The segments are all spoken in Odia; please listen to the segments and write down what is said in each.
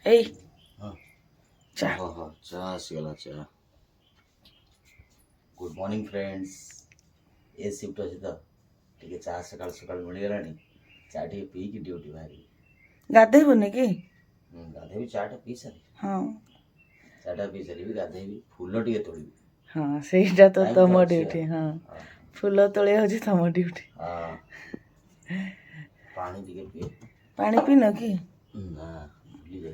ଏଇ हाँ ଚା हाँ हाँ चा आसीगला चा गुड मॉर्निंग फ्रेंड्स ए शिफ्ट अच्छी तो टे चा सका सका मिलगलानी चा टे पी कि ड्यूटी बाहरी ଗାଧେଇବୁନି କି? गाधेबी चाटा पी सारी ହଁ चाटा पी सारी भी गाधेबी फूल टे तोड़ी ହଁ ସେଇଟା ତ टाइम ତମ तो अच्छी ଡ୍ୟୁଟି। ହଁ हाँ ଫୁଲ ତୋଳିବା ହେଉଛି ତମ ଡ୍ୟୁଟି। हाँ पानी टे पी ପାଣି ପିଇନ କି? ना भूली जाए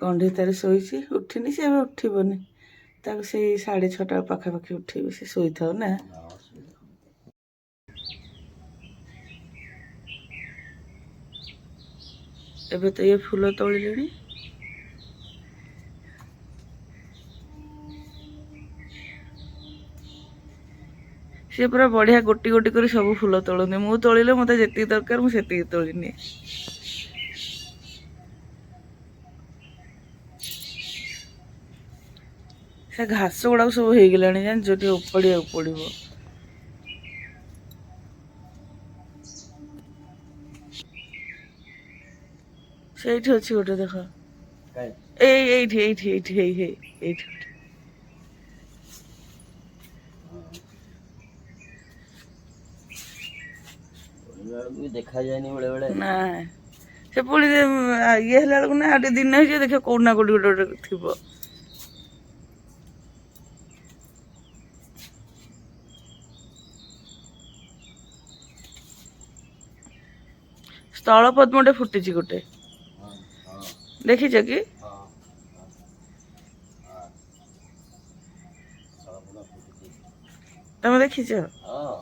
କଣ୍ଢେଇ ତାର ଶୋଇଛି, ଉଠିନି। ସେ ଏବେ ଉଠିବନି, ତାକୁ ସେଇ 6:30 ପାଖାପାଖି ଉଠେଇବି। ସେ ଶୋଇଥାଉ ନା। हाँ सुविधा ଏବେ ତ ଇଏ ଫୁଲ ତୋଳିଲେଣି। ସିଏ ପୁରା ବଢ଼ିଆ ଗୋଟି ଗୋଟି କରି ସବୁ ଫୁଲ ତୋଳନ୍ତି। ମୁଁ ତୋଳିଲେ ମୋତେ ଯେତିକି ଦରକାର ମୁଁ ସେତିକି ତୋଳିନିଏ। ସେ ଘାସ ଗୁଡ଼ାକ ସବୁ ହେଇଗଲାଣି, ଜାଣିଛ, ଟିକେ ଉପାଡ଼ିବାକୁ ପଡ଼ିବ। ସେଇଠି ଅଛି ଗୋଟେ, ଦେଖ। काय ଏଇଠି ଏଇଠି ଏଇଠି ଏଇଠି ଏଇଠି ଗୋଟେ। भी देखा जाए बेले बेले ନା ସେ ପୁଣି ଇଏ ହେଲା ବେଳକୁ ନା, ଆଉ ଟିକେ ଦିନ ହେଇଯିବ, ଦେଖିବ କୋଉଠି ନା କୋଉଠି ଗୋଟେ ଗୋଟେ ଥିବ। ସ୍ଥଳ ପଦ୍ମଟେ ଫୁଟିଛି ଗୋଟେ, हाँ हाँ ଦେଖିଛ କି? हाँ हाँ साबुना फुटती ତମେ ଦେଖିଛ? हाँ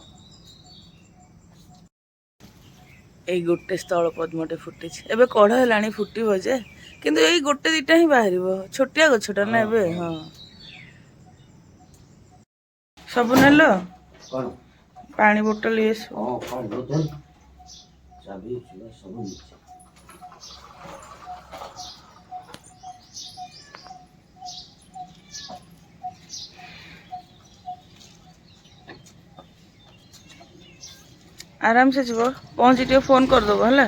ଏଇ ଗୋଟେ ସ୍ଥଳ ପଦ୍ମଟେ ଫୁଟିଛି। ଏବେ କଢ଼ ହେଲାଣି, ଫୁଟିବ ଯେ, କିନ୍ତୁ ଏଇ ଗୋଟେ ଦିଟା ହିଁ ବାହାରିବ। ଛୋଟିଆ ଗଛଟା ନା ଏବେ। ହଁ ସବୁ ନେଲ? कौन ପାଣି ବୋଟଲ ଇଏ ସବୁ। हाँ कौन बोतल चाबी चूड़ा सब नीचे ଆରାମ ସେ ଯିବ, ପହଞ୍ଚି ଟିକେ ଫୋନ୍ କରିଦେବ ହେଲା।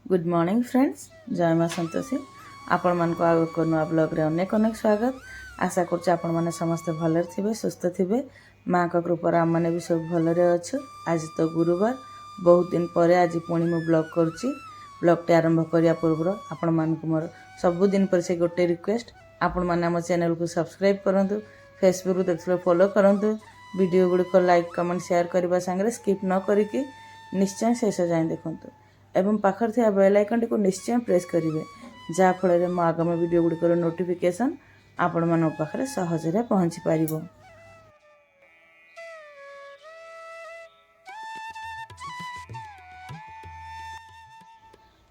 गुड मॉर्निंग फ्रेंड्स, जय माँ संतोषी। आपण मान को आग को नुआ ब्लॉग रे अनेक अनेक स्वागत। आशा करछे आपण माने समस्त भलरे थिबे, सुस्थ थिबे। माँ का कृपा आम मैंने भी सब भलरे अच्छु। आज तो गुरुवार, बहुत दिन पर आज पुणी मु ब्लॉग करुच्ची। ब्लॉग टे आरंभ करिया पूर्व आपण मान को मोर सब दिन पर से गोटे रिक्वेस्ट, आपण माने हम चैनल को सब्सक्राइब करंतु, फेसबुक देखले फॉलो करंतु, वीडियो गुडी को लाइक कमेंट शेयर करबा संगे स्किप न करिकि निश्चय शेष जाए देखंतु एवं पाखर थिया बेल आइकन को निश्चय प्रेस करेंगे, जहाँफल मो आगामी वीडियो गुड़िकर नोटिफिकेशन आपण मान पाखे सहजरे पहुँची पार।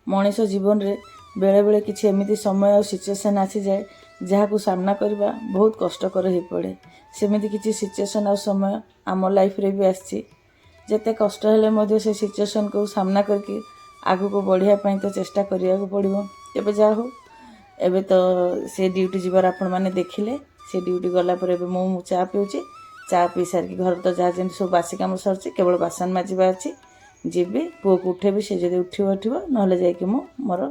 मनीष जीवन रे बेले बेले किसी एमती समय और सिचुएसन आसी जाए जहाँ को सामना करना बहुत कष्टकर हो पड़े। सेमती किसी सिचुएसन और समय आम लाइफ रे भी आसी, जेते कष्ट हेले से सिचुएसन को सामना करके आगु को बढ़िया तो चेष्टा करिया को पड़िबो। एबे जा हो, एबे तो से ड्यूटी जीवार आपण माने देखिले। से ड्यूटी गला पर एबे मु चा पिउची। चा पी सार की घर तो जहाँ जेन सब बासी काम सरची, केवल बासन माजिबा अछि। जीबी पुओ को उठेबी, से जदि उठिबो उठिबो, नहले जाय कि मु मोर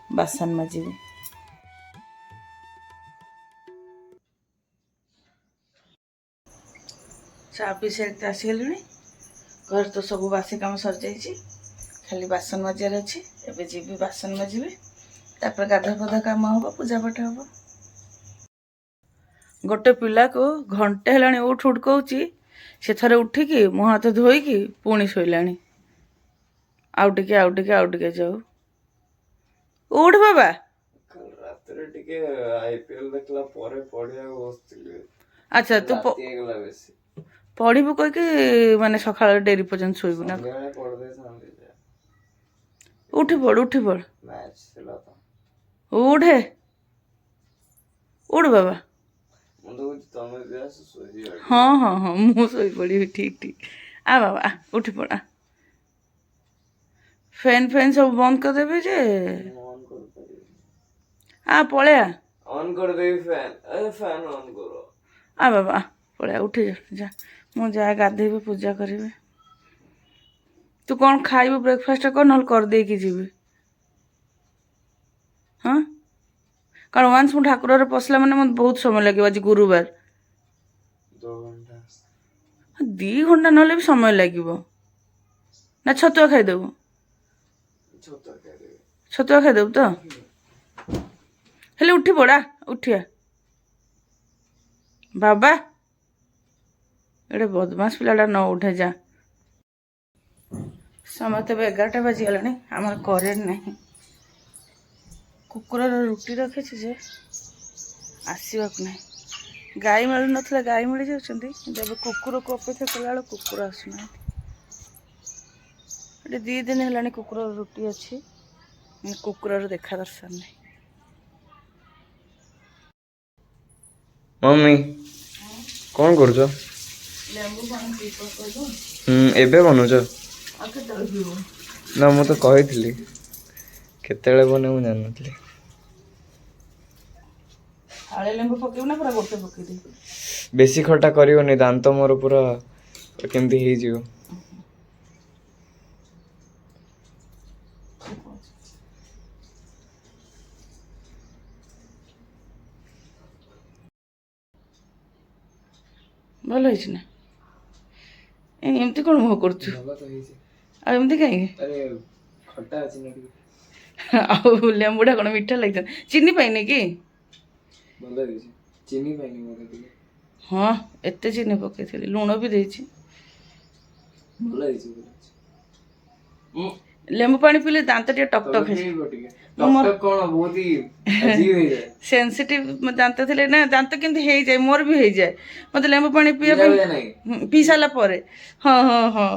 बासन माजिबी। चा पी सार आसी गेलुनी, घर तो सब बासी काम सर जाइछि, खाली बासन मजार अच्छी। एबे जीबी बासन मजिबी, तापर गाधा फधा काम हम, पूजा पाठ हम। गोटे पिला को घंटे हेलाणी उठ उठ कहूची, से थरे उठिकी मुँह हाथ धोईकी पुणी शोइलाणी। आउ टिके जाऊ, उठ बाबा। कल रात्रे टिके आईपीएल देखला परे पढ़िया बसथिले। अच्छा तू रातिगला बेसी पढ़िबु कह के माने सकाळ डेरी पर्यंत शोइबु ना? संध्याळे पढ़ दे सांदे जा उठी पड़ मैच थिला तो उठ बाबा। ମୁଁ ତ କହୁଛି ତମେ ବି ଆସ ଶୋଇଯିବା। ହଁ ହଁ ହଁ ମୁଁ ଶୋଇପଡ଼ିବି। ଠିକ୍ ଠିକ୍। ଆ ବାବା ଉଠି ପଡ଼ା। ଫ୍ୟାନ୍ ଫ୍ୟାନ୍ ସବୁ ବନ୍ଦ କରିଦେବି ଯେ। ମୁଁ ଅନ୍ କରିପାରିବି। ପଳେଆ। ଅନ୍ କରିଦେବି ଫ୍ୟାନ୍। ଫ୍ୟାନ୍ ଅନ୍ କର। ବାବା ପଳେଆ ଉଠି ଯା। ମୁଁ ଯାଏ ଗାଧେଇବି ପୂଜା କରିବି। ତୁ କ'ଣ ଖାଇବୁ ବ୍ରେକଫାଷ୍ଟ କର, ନହେଲେ କରିଦେଇକି ଯିବି। ହଁ କାରଣ ୱାନ୍ସ ମୁଁ ଠାକୁରରେ ପଶିଲା ମାନେ ମୋତେ ବହୁତ ସମୟ ଲାଗିବ। ଆଜି ଗୁରୁବାର। 2 ଘଣ୍ଟା। 2 ଘଣ୍ଟା ନହେଲେ ବି ସମୟ ଲାଗିବ। ନା ଛତୁଆ ଖାଇଦେବୁ? ଛତୁଆ ଖାଇଦେବି। ଛତୁଆ ଖାଇଦେବୁ ତ? ହେଲେ ଉଠି ପଡ଼ା। ଉଠିଆ ବାବା। ଏଡ଼େ ବଦମାସ ପିଲାଟା ନ ଉଠେ ଯା। ସମୟ ତେବେ 11ଟା ବାଜିଗଲାଣି। ଆମର କରେଣ୍ଟ ନାହିଁ। କୁକୁରର ରୁଟି ରଖିଛି ଯେ ଆସିବାକୁ ନାହିଁ। ଗାଈ ମିଳୁନଥିଲା, ଗାଈ ମିଳିଯାଉଛନ୍ତି, କିନ୍ତୁ ଏବେ କୁକୁରକୁ ଅପେକ୍ଷା କଲାବେଳକୁ କୁକୁର ଆସୁନାହାନ୍ତି। ଏଠି 2 ଦିନ ହେଲାଣି କୁକୁରର ରୁଟି ଅଛି, କୁକୁରର ଦେଖା ଦର୍ଶନ ନାହିଁ। ମମି କ'ଣ କରୁଛ? ଲେମ୍ବୁ ପାଣି ପିଇ କହିଲୁ। ଏବେ ବନଉଛ? ଆଉ କେତେବେଳେ ପିଇବୁ? ନା ମୁଁ ତ କହିଥିଲି କେତେବେଳେ ବନେ ମୁଁ ଜାଣିନଥିଲି। ଫାଳେ ଲେମ୍ବୁ ପକେଇବୁ ନା ପୁରା ଗୋଟେ ପକେଇଦେବି? ବେଶୀ ଖଟା କରିବନି, ଦାନ୍ତ ମୋର ପୁରା କେମିତି ହେଇଯିବ। ଭଲ ହେଇଛି ନା? ଏମିତି କ'ଣ ମୁହଁ କରୁଛୁ? ଭଲ ତ ହେଇଛି। ଆଉ ଏମିତି କାହିଁକି? ଆରେ ଖଟା ଅଛି ନା ଟିକେ। ଆଉ ଲେମ୍ବୁଟା କ'ଣ ମିଠା ଲାଗିଛି? ଚିନି ପାଇନି କି? ଭଲ ହେଇଛି। ଚିନି ପାଇନି ମୋତେ ଟିକେ। ହଁ ଏତେ ଚିନି ପକେଇଥିଲି, ଲୁଣ ବି ଦେଇଛି। ଭଲ ହେଇଛି। ଲେମ୍ବୁ ପାଣି ପିଇଲେ ଦାନ୍ତ ଟିକେ ଟକ୍ ଟକ୍ ହେଇଛି। ସେନ୍ସିଟିଭ ଦାନ୍ତ ଥିଲେ ନା, ଦାନ୍ତ କେମିତି ହେଇଯାଏ, ମୋର ବି ହେଇଯାଏ। ମୋତେ ଲେମ୍ବୁ ପାଣି ପିଇବା ପାଇଁ ପିଇ ସାରିଲା ପରେ ହଁ ହଁ ହଁ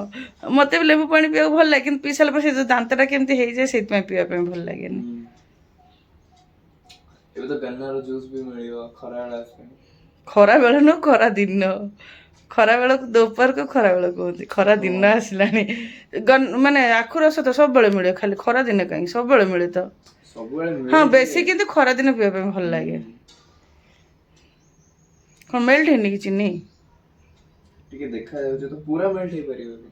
ମୋତେ ବି ଲେମ୍ବୁ ପାଣି ପିଇବାକୁ ଭଲ ଲାଗେ, କିନ୍ତୁ ପିଇ ସାରିଲା ପରେ ସେ ଯେଉଁ ଦାନ୍ତଟା କେମିତି ହେଇଯାଏ ସେଇଥିପାଇଁ ପିଇବା ପାଇଁ ଭଲ ଲାଗେନି। ଏବେ ତ ଗାନ୍ନାର ଜୁସ୍ ବି ମିଳିବ ଖରାବେଳେ ଆସିଲାଣି। ଖରା ବେଳ ନୁହଁ, ଖରା ଦିନ। ଖରା ବେଳକୁ ଦୋପହରକୁ ଖରା ବେଳ କୁହନ୍ତି, ଖରା ଦିନ ଆସିଲାଣି। ମାନେ ଆଖୁ ରସ ତ ସବୁବେଳେ ମିଳେ, ଖାଲି ଖରା ଦିନେ କାହିଁକି, ସବୁବେଳେ ମିଳେ ତ। ହଁ ବେଶୀ କିନ୍ତୁ ଖରା ଦିନ ପିଇବା ପାଇଁ ଭଲ ଲାଗେ। କ'ଣ ମେଲ୍ଟ ହେଇନି କି ଚିନି? ଟିକେ ଦେଖାଯାଉଛି ତ, ପୁରା ମେଲ୍ଟ ହେଇପାରିବନି।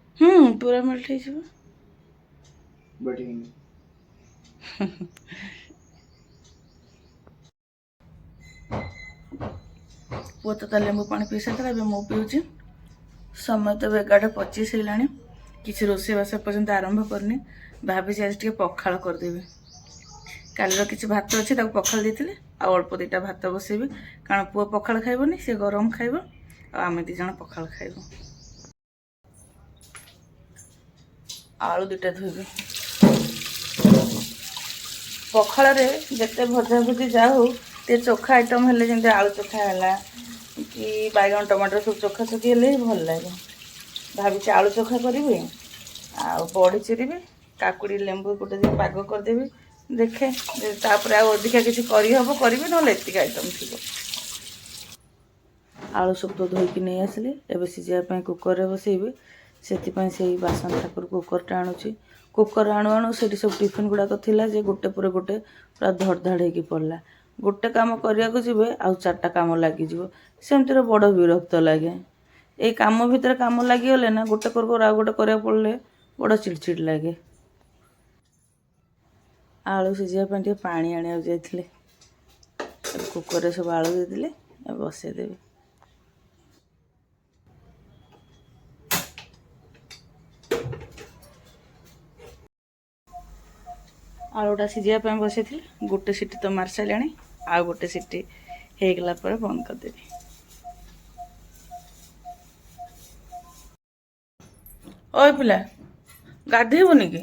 ପୁରା ମେଲ୍ଟ ହେଇଯିବ। ବଟ୍ ହେଇନି। ପୁଅ ତ ତା ଲେମ୍ବୁ ପାଣି ପିଇ ସାରିଥିଲା, ଏବେ ମୁଁ ପିଉଛି। ସମୟ ତ 11:25 ହେଲାଣି। କିଛି ରୋଷେଇବାସ ପର୍ଯ୍ୟନ୍ତ ଆରମ୍ଭ କରିନି। ଭାବିଛି ଆଜି ଟିକେ ପଖାଳ କରିଦେବି। କାଲିର କିଛି ଭାତ ଅଛି, ତାକୁ ପଖାଳ ଦେଇଥିଲି, ଆଉ ଅଳ୍ପ 2ଟା ଭାତ ବସେଇବି। କାରଣ ପୁଅ ପଖାଳ ଖାଇବନି, ସେ ଗରମ ଖାଇବ, ଆଉ ଆମେ 2 ଜଣ ପଖାଳ ଖାଇବୁ। ଆଳୁ 2ଟା ଧୋଇବି। ପଖାଳରେ ଯେତେ ଭଜାଭୁଜି ଯା ହଉ, ଟିକେ ଚୋଖା ଆଇଟମ୍ ହେଲେ, ଯେମିତି ଆଳୁ ଚୋଖା ହେଲା କି ବାଇଗଣ ଟମାଟର ସବୁ ଚୋଖା ଚୋଖି ହେଲେ ହିଁ ଭଲ ଲାଗେ। ଭାବିଛି ଆଳୁ ଚୋଖା କରିବି, ଆଉ ବଢ଼ି ଚିରିବି, କାକୁଡ଼ି ଲେମ୍ବୁ ଗୋଟେ ଦିନ ପାଗ କରିଦେବି। ଦେଖେ ତାପରେ ଆଉ ଅଧିକା କିଛି କରିହେବ କରିବି, ନହେଲେ ଏତିକି ଆଇଟମ୍ ଥିବ। ଆଳୁ ସବୁ ତ ଧୋଇକି ନେଇ ଆସିଲି। ଏବେ ସିଝିବା ପାଇଁ କୁକରରେ ବସେଇବି। ସେଥିପାଇଁ ସେଇ ବାସନ ଠାକୁର କୁକରଟା ଆଣୁଛି। କୁକର ଆଣୁ ଆଣୁ ସେଠି ସବୁ ଟିଫିନ୍ ଗୁଡ଼ାକ ଥିଲା ଯେ ଗୋଟେ ପରେ ଗୋଟେ ପୁରା ଧଡ଼ ଧାଡ଼ ହେଇକି ପଡ଼ିଲା। ଗୋଟେ କାମ କରିବାକୁ ଯିବେ ଆଉ 4ଟା କାମ ଲାଗିଯିବ। ସେମିତିରେ ବଡ଼ ବିରକ୍ତ ଲାଗେ। ଏଇ କାମ ଭିତରେ କାମ ଲାଗିଗଲେ ନା, ଗୋଟେ କରୁ ଆଉ ଗୋଟେ କରିବାକୁ ପଡ଼ିଲେ ବଡ଼ ଚିଡ଼ଚିଡ଼ ଲାଗେ। ଆଳୁ ସିଝିବା ପାଇଁ ଟିକେ ପାଣି ଆଣିବାକୁ ଯାଇଥିଲି। କୁକରରେ ସବୁ ଆଳୁ ଦେଇଦେଲି, ଏବେ ବସେଇଦେବି। ଆଳୁଟା ସିଝିବା ପାଇଁ ବସେଇଥିଲି, ଗୋଟେ ସିଟି ତ ମାରି ସାରିଲାଣି, ଆଉ ଗୋଟେ ସିଟି ହେଇଗଲା ପରେ ବନ୍ଦ କରିଦେବି। ଓଇ ପିଲା, ଗାଧେଇବୁନି କି?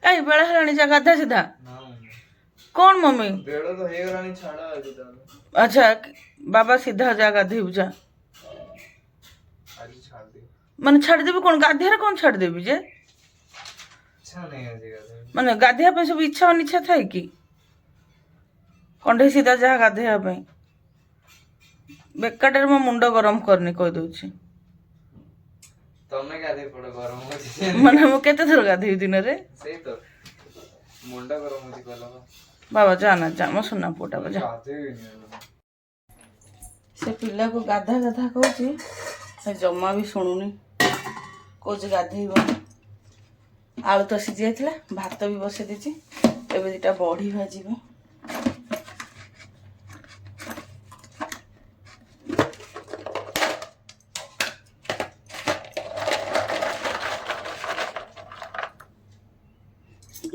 ଏଇ ବେଳ ହେଲାଣି, ଯା ଗାଧା ସିଧା। କ'ଣ ମମି? ବେଳ ତ ହେଇଗଲାଣି, ଛାଡ଼ ଆଜି ତାହେଲେ। ଆଚ୍ଛା ବାବା ସିଧା ଯା ଗାଧେଇବୁ ଯା। ଆଜି ଛାଡ଼ିଦିଅ। ମାନେ ଛାଡ଼ିଦେବି କ'ଣ? ଗାଧେଇବାରେ କ'ଣ ଛାଡ଼ିଦେବି ଯେ? ଇଚ୍ଛା ନାହିଁ ଆଜି ଗାଧେଇବା। ମାନେ ଗାଧେଇବା ପାଇଁ ସବୁ ଇଚ୍ଛା ଅନିଚ୍ଛା ଥାଏ କି? କଣ୍ଢେଇ ସିଧା ଯାହା ଗାଧେଇବା ପାଇଁ। ବେକାରଟାରେ ମୋ ମୁଣ୍ଡ ଗରମ କରିନି କହିଦଉଛି। ତମେ ଗାଧେଇ ପଡ, ଗରମ ହଉଛି। ମାନେ ମୁଁ କେତେ ଥର ଗାଧେଇବି ଦିନରେ? ସେଇ ତ ମୁଣ୍ଡ ଗରମ ହଉଛି କହିଲ ବା। ବାବା ଯା ନା ଯା, ମୋ ସୁନା ପୁଅଟା ଯା। ଗାଧେଇବିନି ଏବେ। ସେ ପିଲାକୁ ଗାଧା ଗାଧା କହୁଛି, ସେ ଜମା ବି ଶୁଣୁନି, କହୁଛି ଗାଧେଇବ। ଆଳୁ ତ ସିଝି ଯାଇଥିଲା, ଭାତ ବି ବସେଇ ଦେଇଛି, ଏବେ ଦିଟା ବଢି ଭାଜିବି।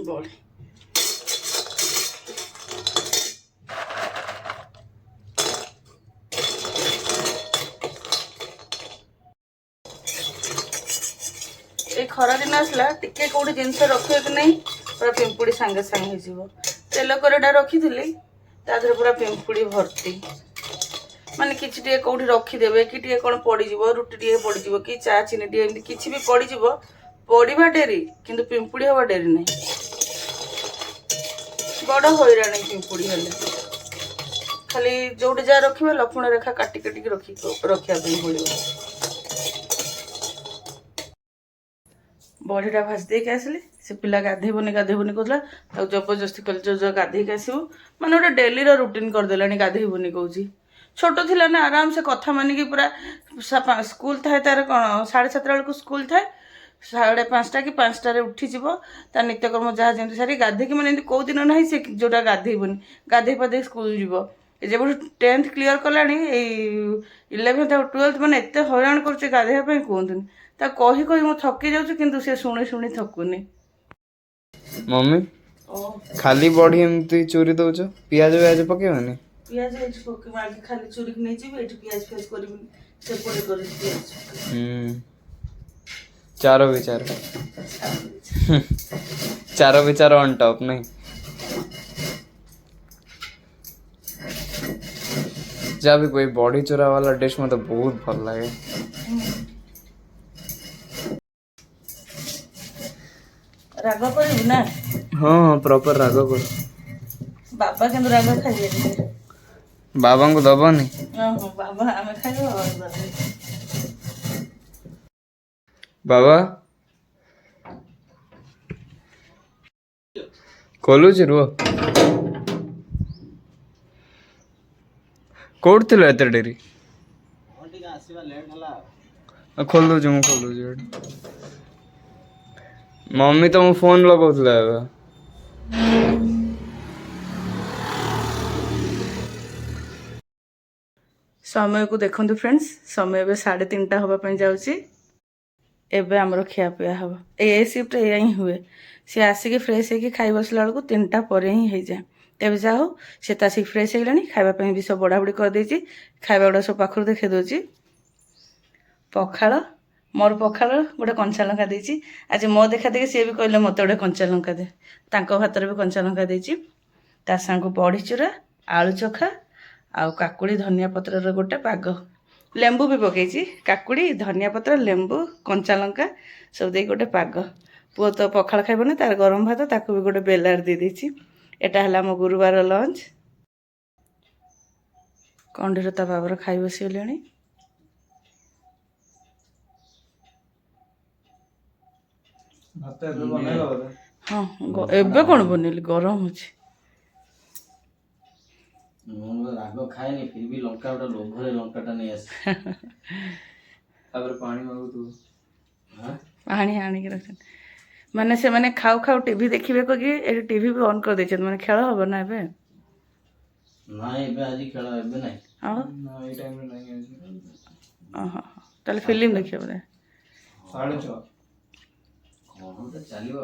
ବଢି ଏ ଖରା ଦିନ ଆସିଲା, ଟିକେ କୋଉଠି ଜିନିଷ ରଖିବ କି ନାହିଁ ପୁରା ପିମ୍ପୁଡ଼ି ସାଙ୍ଗେ ସାଙ୍ଗେ ହେଇଯିବ। ତେଲ କରେଟା ରଖିଥିଲି, ତା ଦେହରେ ପୁରା ପିମ୍ପୁଡ଼ି ଭର୍ତ୍ତି। ମାନେ କିଛି ଟିକେ କୋଉଠି ରଖିଦେବେ କି ଟିକେ କ'ଣ ପଡ଼ିଯିବ, ରୁଟି ଟିକେ ପଡ଼ିଯିବ କି ଚା ଚିନି ଟିକେ ଏମିତି କିଛି ବି ପଡ଼ିଯିବ, ପଡ଼ିବା ଡେରି କିନ୍ତୁ ପିମ୍ପୁଡ଼ି ହବା ଡେରି ନାହିଁ। ବଡ଼ ହଇରାଣ ପିମ୍ପୁଡ଼ି ହେଲେ। ଖାଲି ଯୋଉଠି ଯାହା ରଖିବା ଲକ୍ଷ୍ମଣ ରେଖା କାଟି କାଟିକି ରଖିବା ପାଇଁ ପଡ଼ିବ। ବଢିଟା ଭାଜି ଦେଇକି ଆସିଲି, ସେ ପିଲା ଗାଧେଇବନି କହୁଥିଲା, ତାକୁ ଜବରଦସ୍ତି କଲି ଯୋଉ ଗାଧେଇକି ଆସିବୁ। ମାନେ ଗୋଟେ ଡେଲିର ରୁଟିନ୍ କରିଦେଲାଣି, ଗାଧେଇବନି କହୁଛି। ଛୋଟ ଥିଲା ନା, ଆରାମସେ କଥା ମାନିକି ପୁରା ସ୍କୁଲ ଥାଏ ତାର କ'ଣ 7:30 ବେଳକୁ ସ୍କୁଲ ଥାଏ, 5:30 କି 5টাରେ ଉଠିଯିବ, ତା ନିତ୍ୟକର୍ମ ଯାହା ଯେମିତି ସାରି ଗାଧେଇକି, ମାନେ ଏମିତି କୋଉ ଦିନ ନାହିଁ ସେ ଯୋଉଟା ଗାଧେଇବନି, ଗାଧେଇ ପାଧେଇ ସ୍କୁଲ ଯିବ। ଯେବେଠୁ 10th କ୍ଲିୟର କଲାଣି, ଏଇ 11th ଆଉ 12th ମାନେ ଏତେ ହଇରାଣ କରୁଛି ଗାଧେଇବା ପାଇଁ କୁହନ୍ତୁନି। ତା କହି କହି ମୁଁ ଥକି ଯାଉଛି, କିନ୍ତୁ ସେ ଶୁଣି ଶୁଣି ଥକୁନି। ମମି ଖାଲି ବଢି ଏମିତି ଚୁରି ଦଉଛ, ପିଆଜ ପକେଇବନି? ପିଆଜ ଏଠି ପକେଇବି, ଆଗେ ଖାଲି ଚୁରିକି ନେଇଯିବି, ଏଠି ପିଆଜ ଫିଆଜ କରିବିନି, ସେପଟେ କରିବି ପିଆଜ। ଚାର ବିଚାର ଚାର ବିଚାର ଅନ୍ ଟପ୍ नहीं। जब भी कोई बॉडी चूरा वाला डिश में तो बहुत भल लगे। राग करिबु ना? हाँ प्रॉपर राग कर। बाबा केंद्र राग खाइए? बाबा को दबनी? हाँ बाबा हमें खाइबो। बाबा खोलुची रुह। कोड थिलो एते डेरी? खोल दो मु खोल दो। मम्मी तो मो फोन लगाउथला एबे। समय को देखंतु फ्रेंड्स, समय ଏବେ 3:30 हवा ପାଇଁ ଯାଉଛି। ଏବେ ଆମର ଖିଆ ପିଆ ହବ। ए शिफ्ट एया ही हुए, सी आसिक फ्रेश होगी खाई बसला बेलू 3टा पर ही हो जाए। तेज जा हो सी तो आसिक फ्रेश हो गलानी, खावाई भी सब बड़ा बुड़ी करदे। खावा गुड़ा सब पाखर देखा दूसरी। पखाड़ मोर पखाड़ गोटे कंचा लंका देती। आज मो देखा देखी सी भी कहले मत गोटे कंचा लंका दे, भात भी कंचा लंका देती। ता सांग बड़ी चूरा, आलू चोखा आउ काकुड़ी धनिया पत्र गोटे पाग, लेंबू भी पकई, काकुड़ी धनिया पत्र लेंबू कंचा लंका सब दे गोटे पाग। पुओ तो पखाड़ खाइबनी, तार गरम भात ताकू भी गोटे बेलार दे देछि। एटा हला मो गुरुवार लंच। कंडीर ता बाबर खाई बसीगले। हाँ एबे कौन बनैली, गरम होछि। राग खाएनी फिर भी लंका गोटा लोभरे लंकाटा नहीं आसे। पानी मांगू तू। पानी आनी के रखन माने से माने खाऊ खाऊ टीवी देखिबे को कि ए टीवी भी ऑन कर देछन, माने खेल होबो ना एबे ना एबे आज खेल एबे नहीं। हां ना ए टाइम में नहीं है। हां ताले फिल्म देखियो बे 6:30 कोन तो चलियो।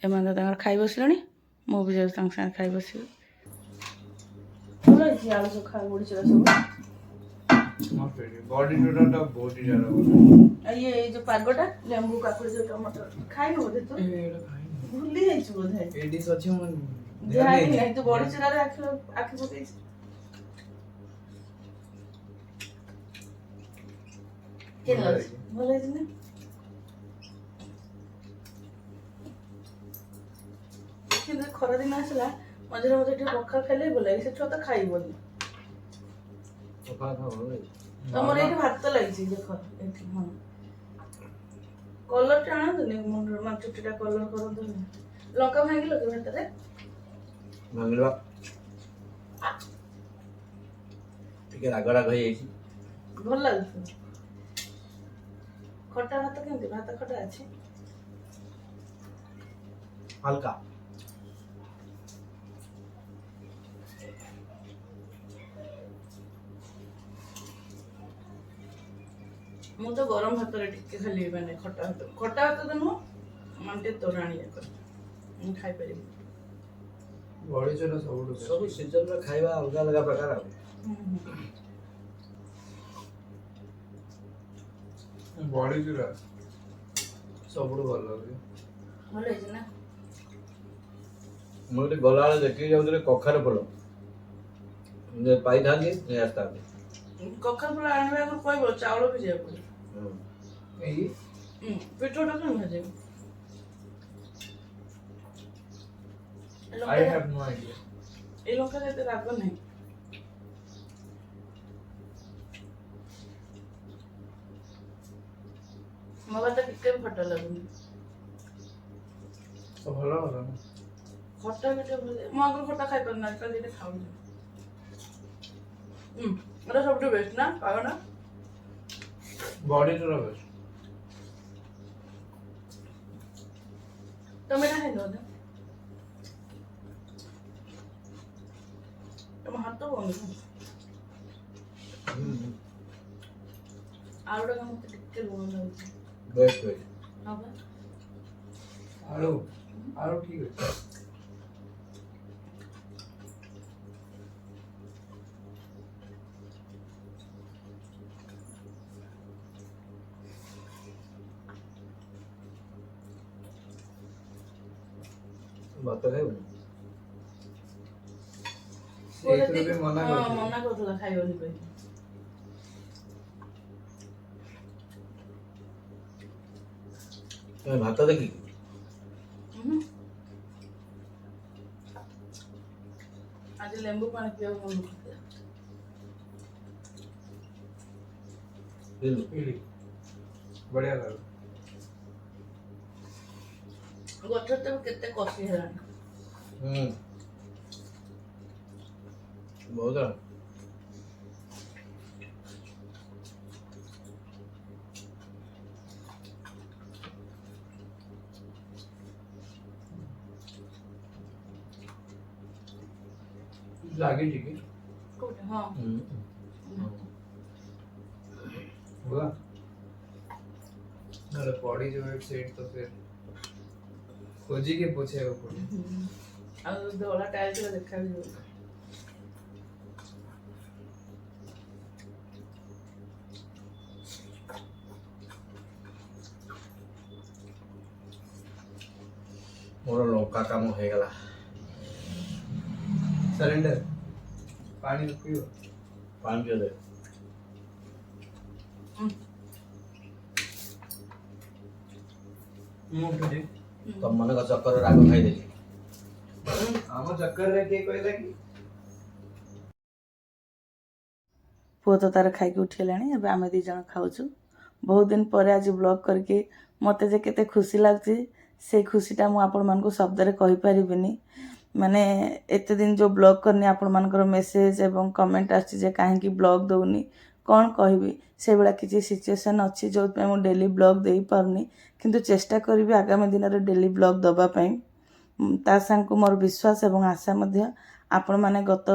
ए माने तांगर खाई बसलणी, मो भी जाउ तांग संग खाई बसियो। बोला जी आलू खा मुड़ी चला सब बॉडी टोटा बहुत ही ज्यादा ये जो पागोटा लेंबू काकुड़ी जो टमाटर खाई न बोधे तो भूली है छु बोधे एडी सच्ची मन ध्यान नहीं तो बड़ी चुरा रे आखि पकई के लज बोले जी ने কিন্তু খরা দিন আসলা মঝিরে মধ্যে একটু পক্ষা খেলে বলে সে ছোট খাইবনি ସଫା ଭଲ ଲାଗେ। ତମର ଏଇଠି ଭାତ ଲାଗିଛି ଦେଖ ଏଠି ହଁ କଲରଟା ଆଣନ୍ତୁନି ମୁଣ୍ଡ ଚୁଟିଟା କଲର କରନ୍ତୁନି ଲଙ୍କା ଭାଙ୍ଗିଲ କି ଭାତରେ ଭାଙ୍ଗିବା ଟିକେ ରାଗ ରାଗ ହେଇଯାଇଛି। ଭଲ ଲାଗୁଛି ଖଟା ଭାତ କେମିତି ଭାତ ଖଟା ଅଛି ହାଲକା ମୁଁ ତ ଗରମ ଭାତରେ ଟିକେ ଖାଲି ମାନେ ଖଟା ଭାତ ତ ନୁହଁ ମାନେ ଟିକେ ତୋରାଣି ଯାକ ମୁଁ ଖାଇପାରିବି ବଡ଼ିଚୁରା ସବୁଠୁ ସବୁ ସିଜନର ଖାଇବା ଅଲଗା ଅଲଗା ପ୍ରକାର ଆଉ। ବଡ଼ିଚୁରା ସବୁଠୁ ଭଲ ଲାଗୁଛି। ଭଲ ହେଇଛି ନା ମୁଁ ଏଠି ଗଲାବେଳେ ଦେଖିକି ଯାଉଥିଲି କଖାରୁ ଫୁଲ ପାଇଥାନ୍ତି ନେଇ ଆସିଥାନ୍ତି। କଖାରୁ ଫୁଲ ଆଣିବା ଆଗରୁ କହିବ ଚାଉଳ ଭିଜେଇବାକୁ ପଡ଼ିବ ଏଇ ପିଠଉଟା କେମିତି ଭାଜିବ I have no idea. এই লঙ্কাটা এতে রাখবে নাই ମୋବାଇଲଟା ଟିକେ ବି ଖଟା ଲାଗୁନି ତ ଭଲ ଭଲ ନା ଖଟା ଟିକେ ଭଲ ମୁଁ ଆଗରୁ ଖଟା ଖାଇପାରୁନି ଆଜିକାଲି ଏଇଟା ଖାଉନି ଏଟା ସବୁଠୁ ବେଷ୍ଟ ନା ପାଗଟା ବଡ଼ିଚୁରା ବେଷ୍ଟ। ତମେ ଏଇଟା ଖାଇନ ବୋଧେ ତମ ହାତ ବନ୍ଦ ଆଳୁଟା ମତେ ଟିକେ ଲୁଣ ଲାଗୁଛି ବେଷ୍ଟ ବେଷ୍ଟ ହଁ ବା ଆଳୁ ଆଳୁ ଠିକ୍ ଅଛି। ଭାତ ଖାଇବୁନି ସେଇଥିରେ ବି ମନା ହଁ କରିଥିଲି। ମନା କରୁଥିଲା ଖାଇବନି କହିକି ତମେ ଭାତ ଦେଖିକି ଆଜି ଲେମ୍ବୁ ପାଣି ପିଇବାକୁ ମନ କରୁଥିଲା ପିଇଲୁ ବଢ଼ିଆ ଲାଗୁ ଗଛରେ ତ କେତେ କଷି ହେଲାଣି ବହୁତ ଲାଗି ଟିକେ କୋଉଠି ହଁ हुआ नरे बॉडी जो है सेट तो फिर खोजी के पूछे वो पड़ी ଆଉ ଧଳା ଟାଇଲ୍ସ ଦେଖାଯିବ ମୋର ଲଙ୍କା କାମ ହେଇଗଲା सरेंडर पानी पियो ପାଣି ପିଇ ଦେ मुंह पे ତମମାନଙ୍କ ଚକ୍କରରେ ରାଗ ଖାଇଦେଲି ଆମ ଚକ୍କରରେ କିଏ କହିଲା କି ପୁଅ ତ ତାର ଖାଇକି ଉଠିଗଲାଣି ଏବେ ଆମେ ଦୁଇ ଜଣ ଖାଉଛୁ ବହୁତ ଦିନ ପରେ ଆଜି ବ୍ଲଗ୍ କରିକି ମୋତେ ଯେ କେତେ ଖୁସି ଲାଗୁଛି ସେଇ ଖୁସିଟା ମୁଁ ଆପଣମାନଙ୍କୁ ଶବ୍ଦରେ କହିପାରିବିନି ମାନେ ଏତେ ଦିନ ଯେଉଁ ବ୍ଲଗ୍ କରିନି ଆପଣମାନଙ୍କର ମେସେଜ୍ ଏବଂ କମେଣ୍ଟ ଆସୁଛି ଯେ କାହିଁକି ବ୍ଲଗ୍ ଦେଉନି କ'ଣ କହିବି ସେଇଭଳିଆ କିଛି ସିଚୁଏସନ୍ ଅଛି ଯେଉଁଥିପାଇଁ ମୁଁ ଡେଲି ବ୍ଲଗ୍ ଦେଇପାରୁନି କିନ୍ତୁ ଚେଷ୍ଟା କରିବି ଆଗାମୀ ଦିନରେ ଡେଲି ବ୍ଲଗ୍ ଦେବା ପାଇଁ ତା ସାଙ୍ଗକୁ ମୋର ବିଶ୍ୱାସ ଏବଂ ଆଶା ମଧ୍ୟ ଆପଣମାନେ ଗତ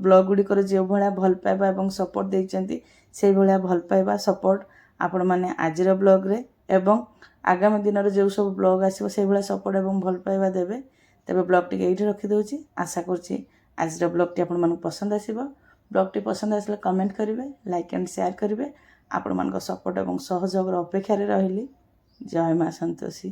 ବ୍ଲଗ୍ ଗୁଡ଼ିକରେ ଯେଉଁଭଳିଆ ଭଲ ପାଇବା ଏବଂ ସପୋର୍ଟ ଦେଇଛନ୍ତି ସେଇଭଳିଆ ଭଲ ପାଇବା ସପୋର୍ଟ ଆପଣମାନେ ଆଜିର ବ୍ଲଗ୍ରେ ଏବଂ ଆଗାମୀ ଦିନରେ ଯେଉଁ ସବୁ ବ୍ଲଗ୍ ଆସିବ ସେଇଭଳିଆ ସପୋର୍ଟ ଏବଂ ଭଲ ପାଇବା ଦେବେ ତେବେ ବ୍ଲଗ୍ଟିକୁ ଏଇଠି ରଖିଦେଉଛି ଆଶା କରୁଛି ଆଜିର ବ୍ଲଗ୍ଟି ଆପଣମାନଙ୍କୁ ପସନ୍ଦ ଆସିବ ବ୍ଲଗ୍ଟି ପସନ୍ଦ ଆସିଲେ କମେଣ୍ଟ କରିବେ ଲାଇକ୍ ଆଣ୍ଡ ସେୟାର କରିବେ ଆପଣମାନଙ୍କ ସପୋର୍ଟ ଏବଂ ସହଯୋଗର ଅପେକ୍ଷାରେ ରହିଲି ଜୟ ମା ସନ୍ତୋଷୀ।